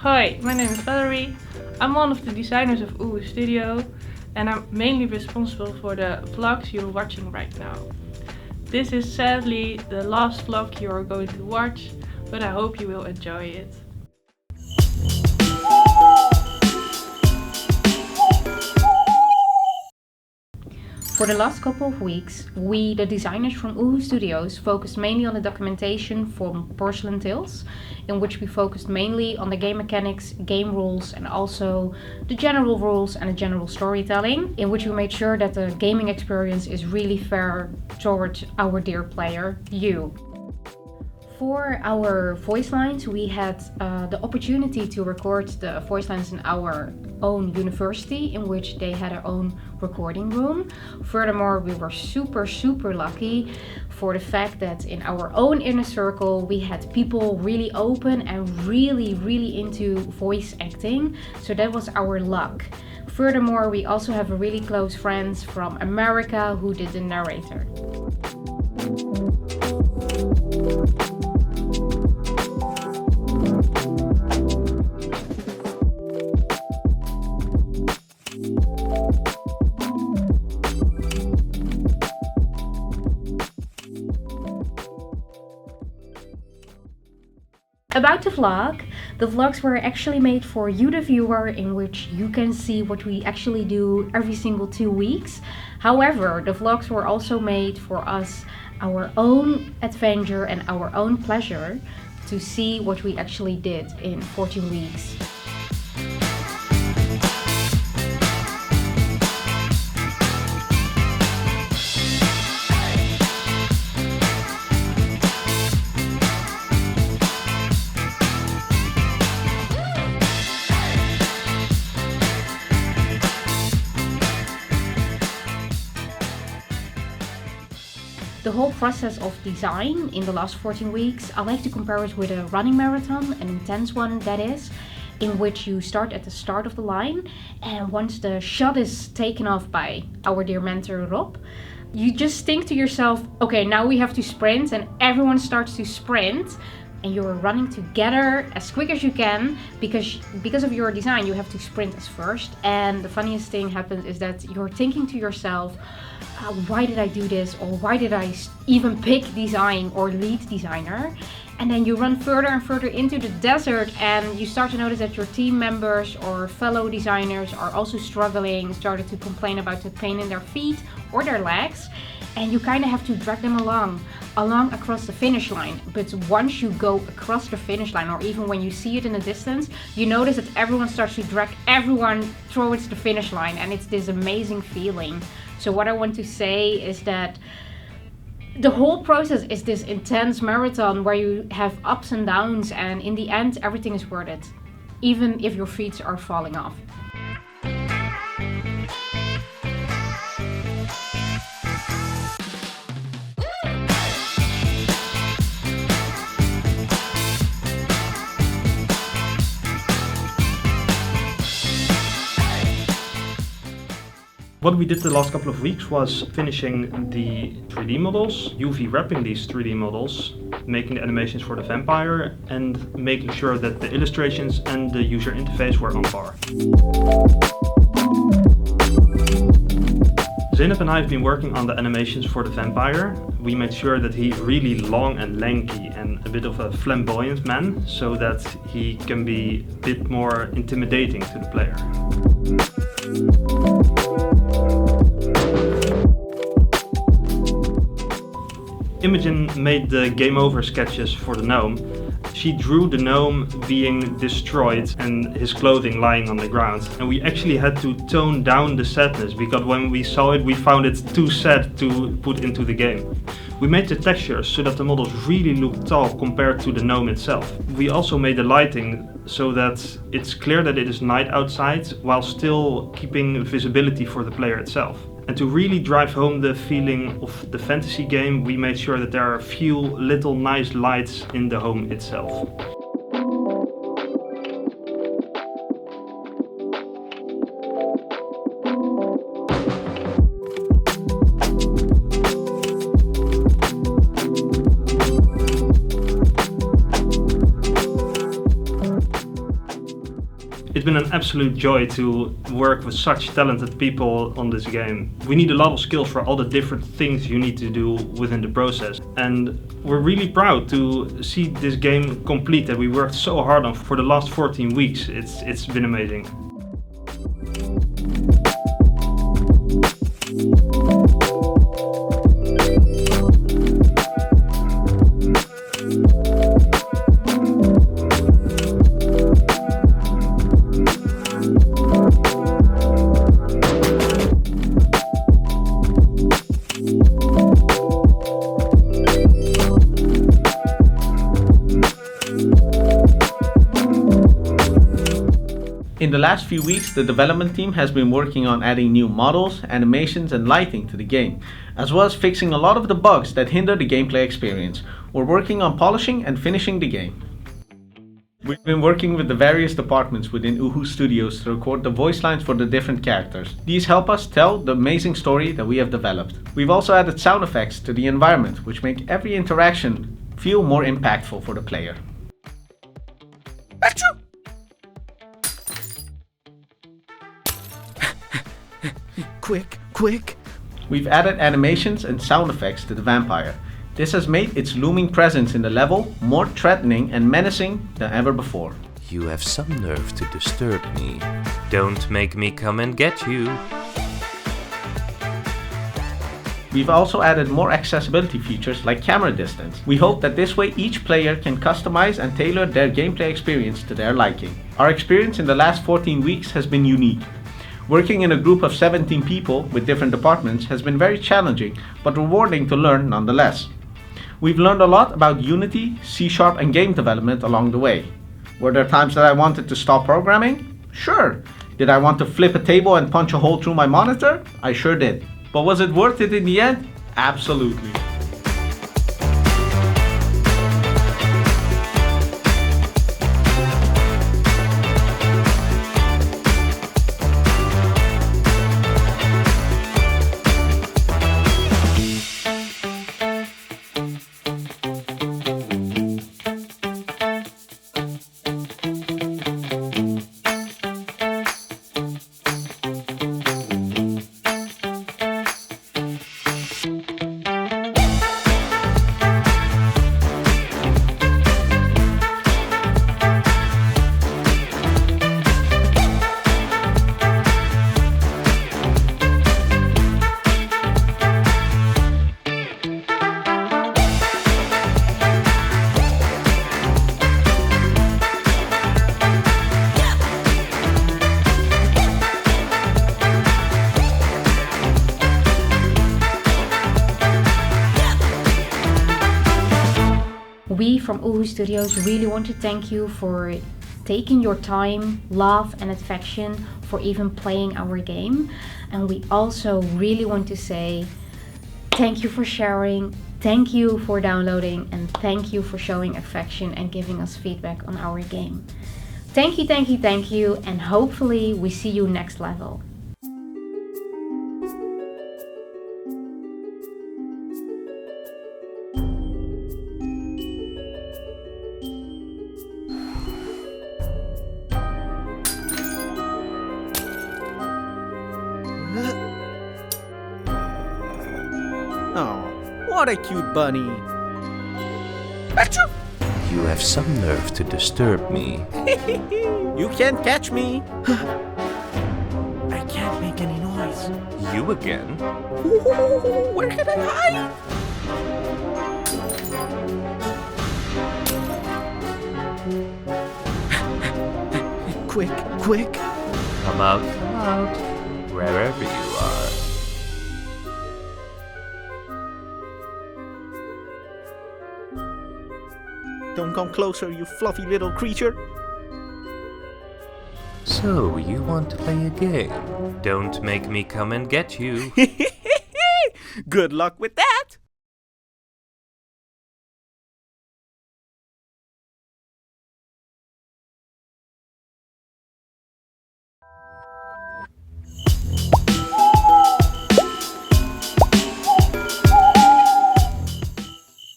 Hi, my name is Valerie. I'm one of the designers of UPPBEAT Studio and I'm mainly responsible for the vlogs you're watching right now. This is sadly the last vlog you are going to watch, but I hope you will enjoy it. For the last couple of weeks, we, the designers from UPPBEAT Studios, focused mainly on the documentation from Porcelain Tales, in which we focused mainly on the game mechanics, game rules, and also the general rules and the general storytelling, in which we made sure that the gaming experience is really fair towards our dear player, you. For our voice lines, we had the opportunity to record the voice lines in our own university, in which they had their own recording room. Furthermore, we were super lucky for the fact that in our own inner circle we had people really open and really into voice acting, so that was our luck. Furthermore, we also have really close friends from America who did the narrator. About the vlogs were actually made for you the viewer, in which you can see what we actually do every single 2 weeks. However, the vlogs were also made for us, our own adventure and our own pleasure, to see what we actually did in 14 weeks. The whole process of design in the last 14 weeks, I like to compare it with a running marathon, an intense one that is, in which you start at the start of the line, and once the shot is taken off by our dear mentor Rob, you just think to yourself, okay, now we have to sprint, and everyone starts to sprint, and you're running together as quick as you can, because of your design you have to sprint as first. And the funniest thing happens is that you're thinking to yourself, why did I do this, or why did I even pick design or lead designer? And then you run further and further into the desert, and you start to notice that your team members or fellow designers are also struggling, started to complain about the pain in their feet or their legs, and you kind of have to drag them along across the finish line. But once you go across the finish line, or even when you see it in the distance, you notice that everyone starts to drag everyone towards the finish line, and it's this amazing feeling. So what I want to say is that the whole process is this intense marathon where you have ups and downs, and in the end everything is worth it, even if your feet are falling off. What we did the last couple of weeks was finishing the 3D models, UV wrapping these 3D models, making the animations for the vampire, and making sure that the illustrations and the user interface were on par. Zeynep and I have been working on the animations for the vampire. We made sure that he's really long and lanky and a bit of a flamboyant man, so that he can be a bit more intimidating to the player. Imogen made the game over sketches for the gnome. She drew the gnome being destroyed and his clothing lying on the ground. And we actually had to tone down the sadness, because when we saw it we found it too sad to put into the game. We made the textures so that the models really look tall compared to the gnome itself. We also made the lighting so that it's clear that it is night outside while still keeping visibility for the player itself. And to really drive home the feeling of the fantasy game, we made sure that there are a few little nice lights in the home itself. It's been an absolute joy to work with such talented people on this game. We need a lot of skills for all the different things you need to do within the process. And we're really proud to see this game complete that we worked so hard on for the last 14 weeks. It's been amazing. In the last few weeks, the development team has been working on adding new models, animations and lighting to the game, as well as fixing a lot of the bugs that hinder the gameplay experience. We're working on polishing and finishing the game. We've been working with the various departments within Uhu Studios to record the voice lines for the different characters. These help us tell the amazing story that we have developed. We've also added sound effects to the environment, which make every interaction feel more impactful for the player. Achoo! Quick, quick! We've added animations and sound effects to the vampire. This has made its looming presence in the level more threatening and menacing than ever before. You have some nerve to disturb me. Don't make me come and get you. We've also added more accessibility features like camera distance. We hope that this way each player can customize and tailor their gameplay experience to their liking. Our experience in the last 14 weeks has been unique. Working in a group of 17 people with different departments has been very challenging, but rewarding to learn nonetheless. We've learned a lot about Unity, C# and game development along the way. Were there times that I wanted to stop programming? Sure. Did I want to flip a table and punch a hole through my monitor? I sure did. But was it worth it in the end? Absolutely. We from Uhu Studios really want to thank you for taking your time, love and affection for even playing our game. And we also really want to say thank you for sharing, thank you for downloading, and thank you for showing affection and giving us feedback on our game. Thank you, thank you, thank you, and hopefully we see you next level. Oh, what a cute bunny. You have some nerve to disturb me. You can't catch me. I can't make any noise. You again? Where can I hide? Quick, quick. Come out, wherever you are. Don't come closer, you fluffy little creature. So, you want to play a game? Don't make me come and get you. Good luck with that.